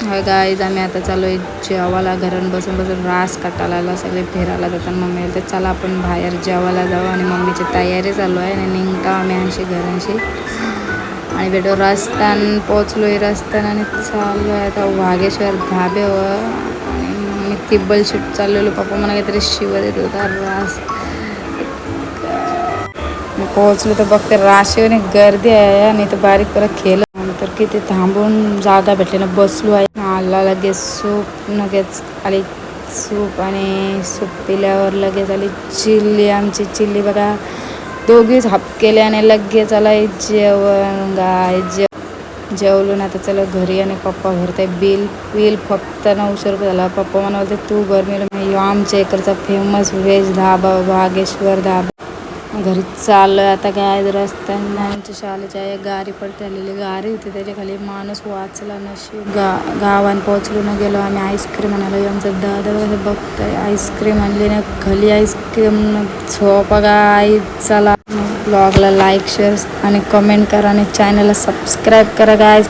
Guys आम्ही आता चालू आहे जेवायला. घरून बसून बसून रास काटायला सगळे फिरायला जातात. मम्मी बोलते चला आपण बाहेर जेवायला जाऊ आणि मम्मीची तयारी चालू आहे आणि निघता आम्ही आणशी घरांशी आणि भेटो रस्त्यान पोचलो आहे रस्त्यान आणि चाललो आहे आता वाघेश्वर धाब्यावर आणि मी तिब्बल शिफ्ट चाललेलो. पप्पा मला काहीतरी शिवत येत होता रास. मी पोहोचलो तर बघते राशीवर गर्दी आहे आणि इथं बारीक परत खेळ नंतर किती थांबून जागा भेटली ना बसलो आहे. आला लगेच सूप लगेच आली सूप आणि सूप पिल्यावर लगेच आली चिल्ली. आमची चिल्ली बघा दोघीच हाप केले आणि लगेच आला जेवण. गाय जेवलो ना आता चला घरी आणि पप्पा भरताय बिल फक्त 900 रुपये झाला. पप्पा मला बोलते तू भर. आमच्या इकडचा फेमस व्हेज धाबा वाघेश्वर धाबा. घरी चाललं आता काय रस्त्यानं आमच्या शाळेच्या एक गाडी पडते आलेली गाडी होती त्याच्या खाली माणूस वाचला नशीब. गावात पोहोचलो ना गेलो आम्ही आईस्क्रीम आणायला. आमचं दादा कसं बघताय आईस्क्रीम आणली ना खाली आईस्क्रीम झोपा गाय. चला ब्लॉगला लाईक शेअर आणि कमेंट करा आणि चॅनलला सबस्क्राईब करा गाय.